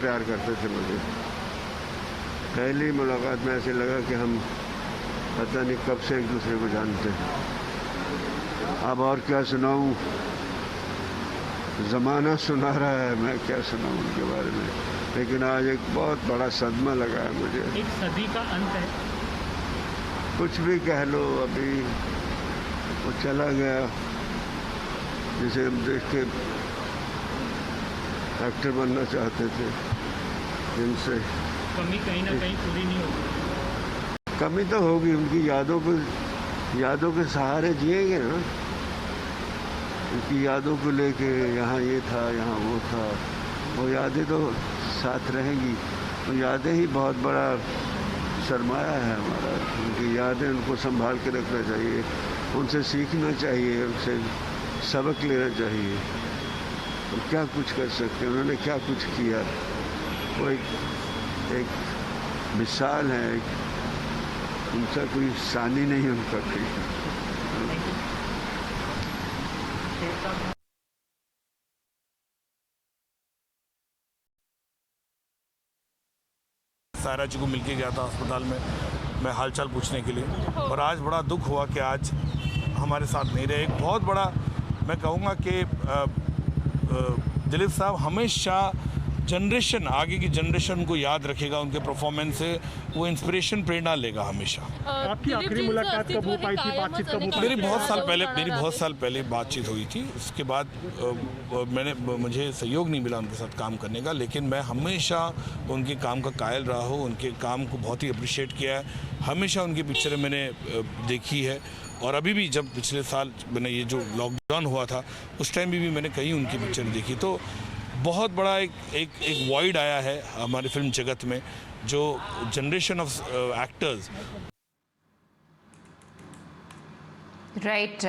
प्यार करते थे मुझे। पहली मुलाकात में ऐसे लगा कि हम पता नहीं कब से एक दूसरे को जानते हैं। अब और क्या सुनाऊं, ज़माना सुना रहा है, मैं क्या सुनाऊं उनके बारे में। लेकिन आज एक बहुत बड़ा सदमा लगा है मुझे। एक सदी का अंत है, कुछ भी कह लो, अभी वो चला गया जिसे हम देख के एक्टर बनना चाहते थे, जिनसे कमी कहीं ना कहीं पूरी नहीं होगी। कमी तो होगी, उनकी यादों के सहारे जिएंगे ना। उनकी यादों को लेके यहाँ ये था, यहाँ वो था, वो यादें तो साथ रहेंगी। वो यादें ही बहुत बड़ा सरमाया है हमारा। उनकी यादें, उनको संभाल के रखना चाहिए, उनसे सीखना चाहिए, उनसे सबक लेना चाहिए। और क्या कुछ कर सकते हैं, उन्होंने क्या कुछ किया। वो एक मिसाल है, उनका कोई सानी नहीं, उनका कोई। सायरा जी को मिलके गया था अस्पताल में, मैं हालचाल पूछने के लिए, और आज बड़ा दुख हुआ कि आज हमारे साथ नहीं रहे। एक बहुत बड़ा, मैं कहूँगा कि दिलीप साहब हमेशा आगे की जनरेशन को याद रखेगा। उनके परफॉर्मेंस से वो इंस्पिरेशन, प्रेरणा लेगा हमेशा। आपकी आखिरी मुलाकात कब हो पाई थी, बातचीत कब हो पाई? मेरी बहुत साल पहले बातचीत हुई थी। उसके बाद मुझे सहयोग नहीं मिला उनके साथ काम करने का, लेकिन मैं हमेशा उनके काम का कायल रहा हूँ। उनके काम को बहुत ही अप्रिशिएट किया है। हमेशा उनकी पिक्चरें मैंने देखी है, और अभी भी जब पिछले साल मैंने ये जो लॉकडाउन हुआ था उस टाइम भी मैंने कई उनकी पिक्चर देखी। तो बहुत बड़ा एक वॉइड आया है हमारे फिल्म जगत में, जो generation of actors. Right.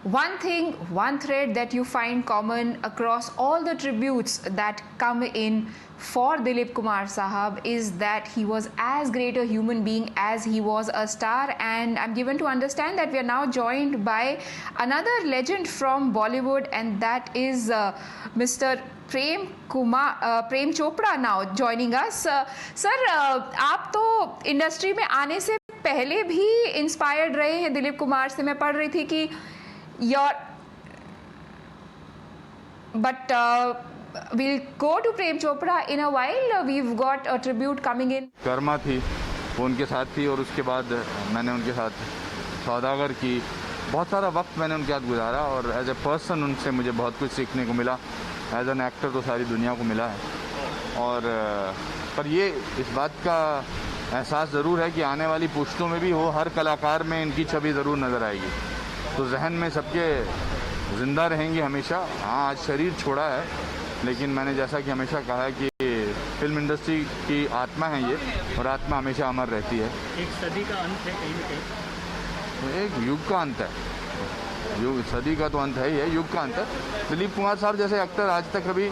One thing, one thread that you find common across all the tributes that come in for Dilip Kumar Sahab is that he was as great a human being as he was a star. And I'm given to understand that we are now joined by another legend from Bollywood, and that is Mr. Prem Chopra now joining us. Sir, आप तो industry में आने से पहले भी inspired रहे हैं दिलीप कुमार से। मैं पढ़ रही थी कि we'll go to Prem Chopra in a while. We've got a tribute coming in. Karma थी, वो उनके साथ थी, और उसके बाद मैंने उनके साथ सौदागर की। बहुत सारा वक्त मैंने उनके साथ गुजारा, और एज ए पर्सन उनसे मुझे बहुत कुछ सीखने को मिला। एज एन एक्टर तो सारी दुनिया को मिला है, और पर ये इस बात का एहसास ज़रूर है कि आने वाली पुश्तों में भी वो हर कलाकार में इनकी छवि ज़रूर नज़र आएगी। तो जहन में सबके ज़िंदा रहेंगे हमेशा। हाँ, आज शरीर छोड़ा है, लेकिन मैंने जैसा कि हमेशा कहा है कि फिल्म इंडस्ट्री की आत्मा है ये, और आत्मा हमेशा अमर रहती है। एक सदी का अंत है कहीं ना कहीं, एक युग का अंत है। सदी का तो अंत है ही है, युग का अंत है। दिलीप कुमार साहब जैसे एक्टर आज तक कभी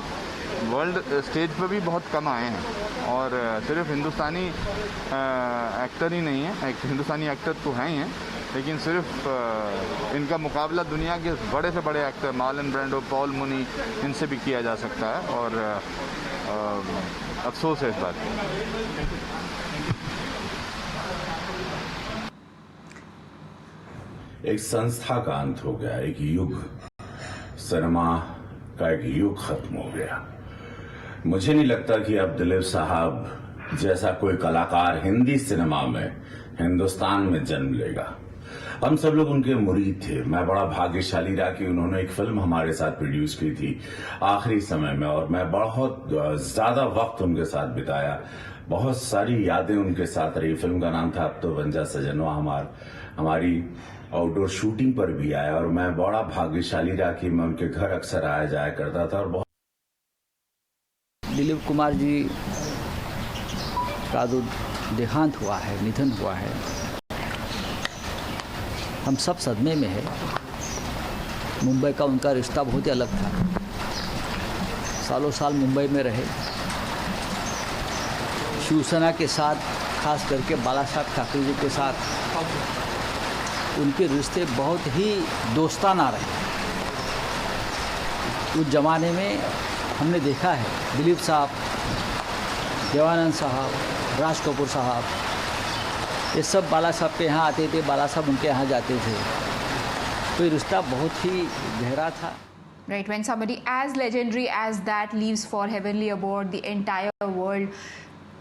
वर्ल्ड स्टेज पर भी बहुत कम आए हैं, और सिर्फ हिंदुस्तानी एक्टर ही नहीं है, हिंदुस्तानी एक्टर तो हैं ही हैं, लेकिन सिर्फ इनका मुकाबला दुनिया के बड़े से बड़े एक्टर मार्लन ब्रांडो, पॉल मुनी, इनसे भी किया जा सकता है, और अफसोस है इस बात पर। एक संस्था का अंत हो गया, एक युग, सिनेमा का एक युग खत्म हो गया। मुझे नहीं लगता कि अब दिलीप साहब जैसा कोई कलाकार हिंदी सिनेमा में, हिंदुस्तान में जन्म लेगा। हम सब लोग उनके मुरीद थे। मैं बड़ा भाग्यशाली रहा कि उन्होंने एक फिल्म हमारे साथ प्रोड्यूस की थी आखिरी समय में, और मैं बहुत ज्यादा वक्त उनके साथ बिताया। बहुत सारी यादें उनके साथ रही। फिल्म का नाम था अब तो बन जा सजनवा। हमारी आउटडोर शूटिंग पर भी आया, और मैं बड़ा भाग्यशाली रहा कि मैं उनके घर अक्सर आया जाया करता था। और बहुत दिलीप कुमार जी का जो देहांत हुआ है, निधन हुआ है, हम सब सदमे में है। मुंबई का उनका रिश्ता बहुत ही अलग था। सालों साल मुंबई में रहे, शिवसेना के साथ, खास करके बाला साहब ठाकरे जी के साथ उनके रिश्ते बहुत ही दोस्ताना रहे। उस जमाने में हमने देखा है दिलीप साहब देवानंद साहब, राज कपूर साहब, ये सब बाला साहब के यहाँ आते थे, बाला साहब उनके यहाँ जाते थे। तो ये रिश्ता बहुत ही गहरा था। Right, when somebody as legendary as that leaves for heavenly abode, the entire world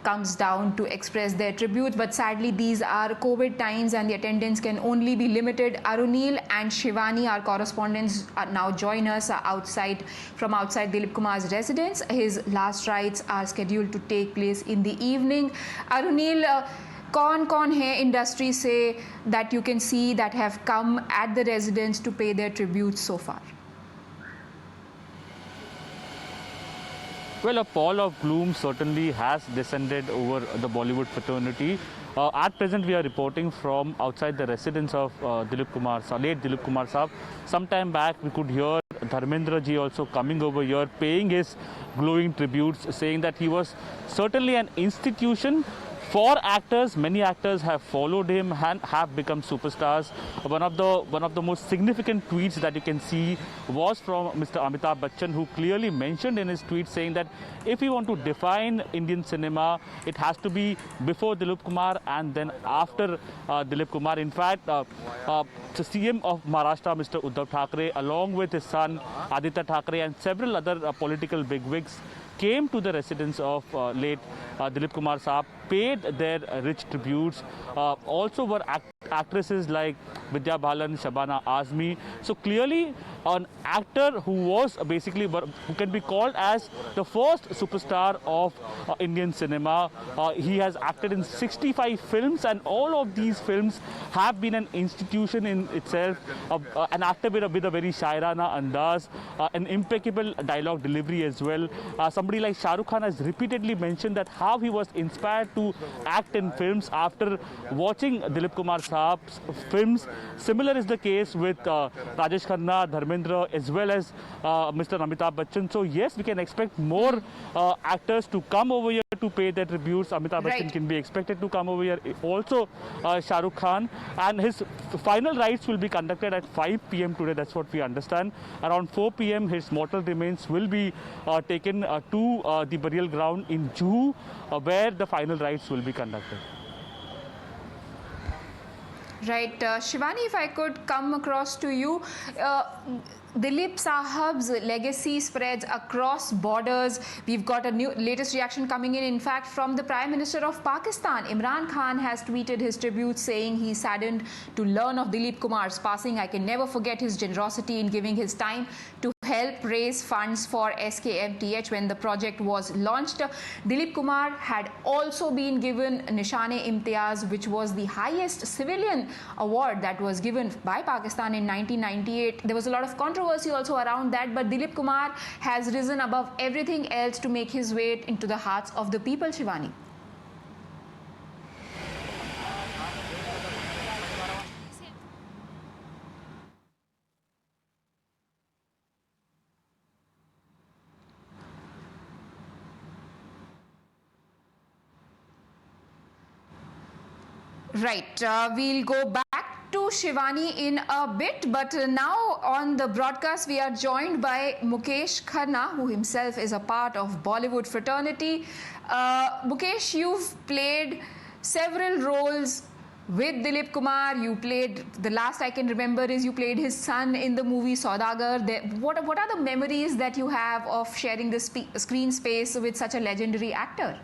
comes down to express their tribute. But sadly, these are COVID times and the attendance can only be limited. Arunil and Shivani, our correspondents, now join us from outside Dilip Kumar's residence. His last rites are scheduled to take place in the evening. Arunil, कौन है industry से that you can see that have come at the residence to pay their tribute so far? Well, a pall of gloom certainly has descended over the Bollywood fraternity. At present, we are reporting from outside the residence of late Dilip Kumar Saab. Some time back, we could hear Dharmendra ji also coming over here, paying his glowing tributes, saying that he was certainly an institution for actors. Many actors have followed him and have become superstars. One of the most significant tweets that you can see was from Mr. Amitabh Bachchan, who clearly mentioned in his tweet saying that if we want to define Indian cinema, it has to be before Dilip Kumar and then after Dilip Kumar. In fact, the CM of Maharashtra, Mr. Uddhav Thackeray, along with his son Aditya Thackeray and several other political bigwigs, came to the residence of late Dilip Kumar Saab, paid their rich tributes. Also were actresses like Vidya Balan, Shabana Azmi. So clearly an actor who was basically, who can be called as the first superstar of Indian cinema. He has acted in 65 films and all of these films have been an institution in itself. An actor with a very shairana andaz, an impeccable dialogue delivery as well. Somebody like Shah Rukh Khan has repeatedly mentioned that how he was inspired to act in films after watching Dilip Kumar Saab's films. Similar is the case with Rajesh Khanna, Dharmendra, as well as Mr. Amitabh Bachchan. So yes, we can expect more actors to come over here to pay their tributes. Amitabh Bachchan can be expected to come over here. Also Shah Rukh Khan, and his final rites will be conducted at 5 p.m. today. That's what we understand. Around 4 p.m. his mortal remains will be taken to the burial ground in Juhu, where the final rites will be conducted. Right, Shivani, if I could come across to you, Dilip Sahab's legacy spreads across borders. We've got a latest reaction coming in fact, from the Prime Minister of Pakistan. Imran Khan has tweeted his tribute, saying he's saddened to learn of Dilip Kumar's passing. I can never forget his generosity in giving his time to help raise funds for SKMTH when the project was launched. Dilip Kumar had also been given Nishan-e-Imtiaz, which was the highest civilian award that was given by Pakistan in 1998. There was a lot of controversy also around that, but Dilip Kumar has risen above everything else to make his way into the hearts of the people, Shivani. Right, we'll go back to Shivani in a bit, but now on the broadcast we are joined by Mukesh Khanna, who himself is a part of Bollywood fraternity. Mukesh, you've played several roles with Dilip Kumar. You played, the last I can remember is you played his son in the movie Saudagar. What are the memories that you have of sharing the screen space with such a legendary actor?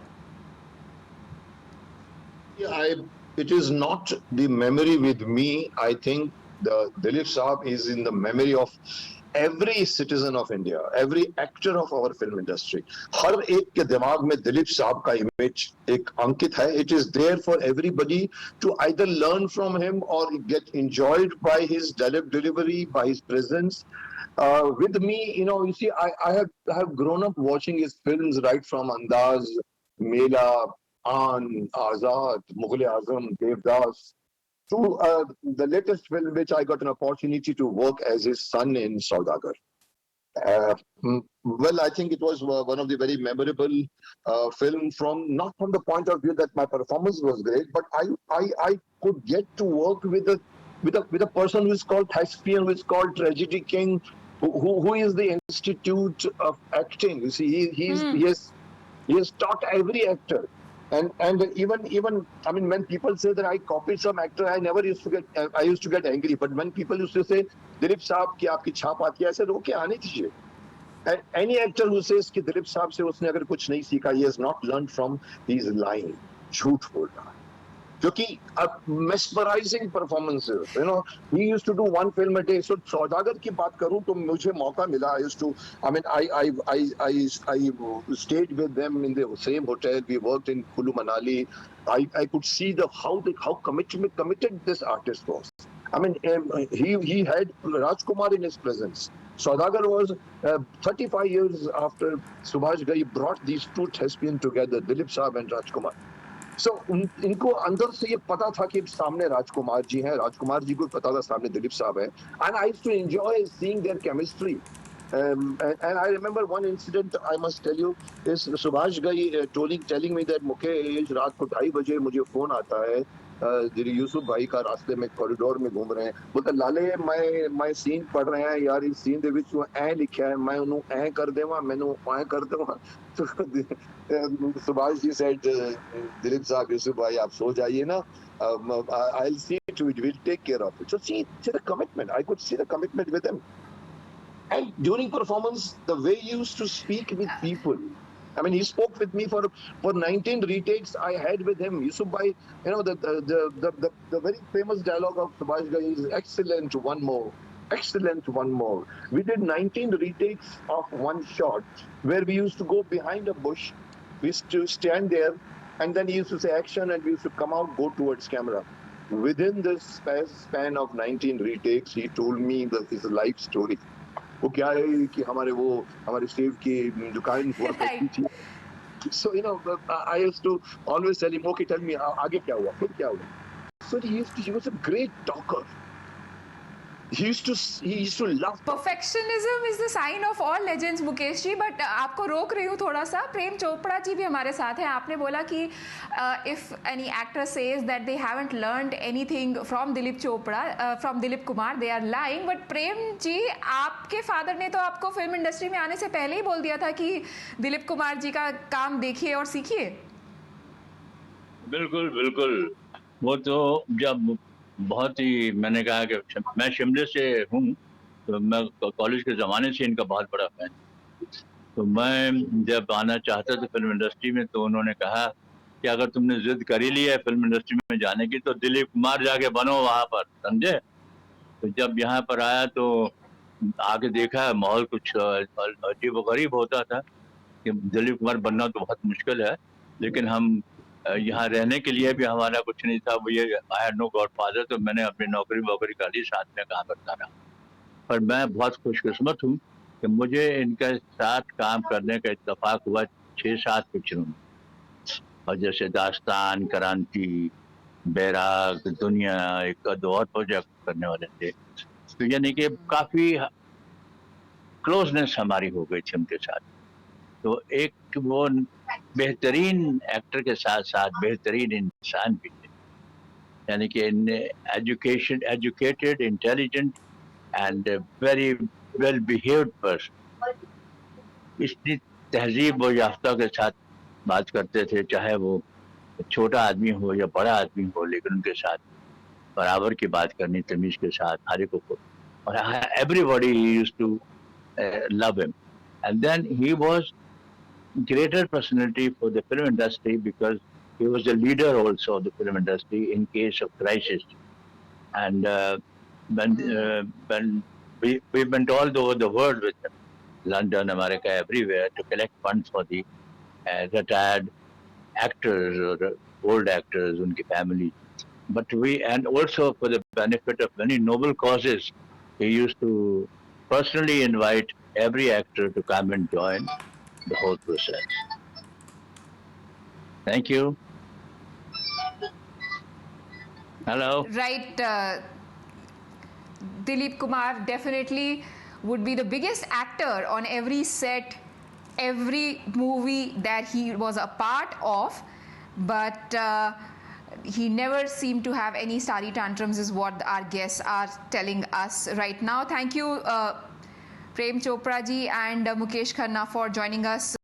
It is not the memory with me. I think the Dilip Saab is in the memory of every citizen of India, every actor of our film industry. हर एक के दिमाग में दिलीप साहब का image एक अंकित है. It is there for everybody to either learn from him or get enjoyed by his delivery, by his presence. With me, you see, I have grown up watching his films right from Andaz, Mela, Aan, Azad, Mughal-e-Azam, Devdas, to the latest film which I got an opportunity to work as his son in Saudagar. Well, I think it was one of the very memorable film not from the point of view that my performance was great, but I could get to work with a person who is called Thespian, who is called Tragedy King, who is the Institute of Acting. You see, he He has taught every actor. And even I mean, when people say that I copied some actor, I never used to get angry. But when people used to say Dilip साहब की आपकी छाप आती है, I said okay, आने दीजिए. And any actor who says कि दिलीप साहब से उसने अगर कुछ नहीं सीखा, he has not learned from, he is lying, झूठ बोल रहा है. क्योंकि mesmerizing performances, you know, he used to do one film a day. So सौदागर की बात करूं तो मुझे मौका मिला. I stayed with them in the same hotel. We worked in Kulu Manali. I could see how committed this artist was. I mean, he had Rajkumar in his presence. Saudagar was 35 years after Subhash Ghai brought these two thespians together, Dilip Saab and Rajkumar. So इनको अंदर से ये पता था कि सामने राजकुमार जी हैं, राजकुमार जी को पता था सामने दिलीप साहब हैं. And I used to enjoy seeing their chemistry. And I remember one incident I must tell you is Subhash Ghai telling me that Mukesh रात को 2:30 बजे मुझे फोन आता है, यूसुफ भाई का रास्ते में कॉरिडोर में घूम रहे हैं, बोलता लाले मैं सीन पढ़ रहे हैं यार, इस सीन ਦੇ ਵਿੱਚ ਐ ਲਿਖਿਆ ਹੈ, मैं ਉਹਨੂੰ ਐ ਕਰ ਦੇਵਾਂ, ਮੈਨੂੰ ਐ ਕਰ ਦੇਵਾਂ. सुभाष जी said, दिलीप साहब, यूसुफ भाई आप सो जाइए ना, I'll see to it, we'll take care of it. So see the commitment. I could see the commitment with him. And during performance, the way he used to speak with people. I mean, he spoke with me for 19 retakes I had with him. Yusuf Bhai, you know, the very famous dialogue of Subhash Ghai is excellent, one more. Excellent, one more. We did 19 retakes of one shot where we used to go behind a bush. We used to stand there and then he used to say action and we used to come out, go towards camera. Within this span of 19 retakes, he told me his life story. वो क्या है कि हमारे save की दुकान हुआ करती थी. So you know, I used to always tell him, okay, tell me आगे क्या हुआ, फिर क्या हुआ. So he was a great talker. He used to love. Perfectionism is the sign of all legends, Mukesh ji. But आपको रोक रही हूँ थोड़ा सा. प्रेम चोपड़ा जी भी हमारे साथ हैं. आपने बोला कि if any actor says that they haven't learned anything from Dilip Chopra, from Dilip Kumar, they are lying. But Prem ji, आपके फादर ने तो आपको फिल्म इंडस्ट्री में आने से पहले ही बोल दिया था कि दिलीप कुमार जी का काम देखिए और सीखिए. बिल्कुल बिल्कुल. वो तो जब बहुत ही, मैंने कहा कि मैं शिमले से हूँ, तो मैं कॉलेज के ज़माने से इनका बहुत बड़ा फैन. तो मैं जब आना चाहता था फिल्म इंडस्ट्री में, तो उन्होंने कहा कि अगर तुमने जिद कर ही ली है फिल्म इंडस्ट्री में जाने की, तो दिलीप कुमार जाके बनो वहाँ पर, समझे. तो जब यहाँ पर आया तो आके देखा, माहौल कुछ अजीब व गरीब होता था कि दिलीप कुमार बनना तो बहुत मुश्किल है, लेकिन हम यहाँ रहने के लिए भी हमारा कुछ नहीं था. वो ये आई हैड नो गॉडफादर, तो मैंने अपनी नौकरी वोकरी कर ली, साथ में काम करता रहा. पर मैं बहुत खुशकिस्मत हूँ कि मुझे इनके साथ काम करने का इत्तेफाक हुआ 6-7 पिक्चरों में. और जैसे दास्तान, क्रांति, बैराग, दुनिया, एक दो और प्रोजेक्ट करने वाले थे. तो यानी कि काफ़ी क्लोजनेस हमारी हो गई थी उनके साथ. तो एक वो बेहतरीन एक्टर के साथ साथ बेहतरीन इंसान भी थे. यानी कि educated, intelligent and very well behaved person. इतनी तहजीब व याफ्ता के साथ बात करते थे, चाहे वो छोटा आदमी हो या बड़ा आदमी हो, लेकिन उनके साथ बराबर की बात करनी, तमीज़ के साथ हर एक को. और everybody used to love him. And then he was greater personality for the film industry because he was the leader also of the film industry in case of crisis. And when we went all over the world with him, London, America, everywhere, to collect funds for the retired actors or old actors, unki family. But and also for the benefit of many noble causes, he used to personally invite every actor to come and join the whole process. Thank you. Hello. Right. Dilip Kumar definitely would be the biggest actor on every set, every movie that he was a part of, but he never seemed to have any starry tantrums, is what our guests are telling us right now. Thank you, Prem Chopra ji and Mukesh Khanna, for joining us.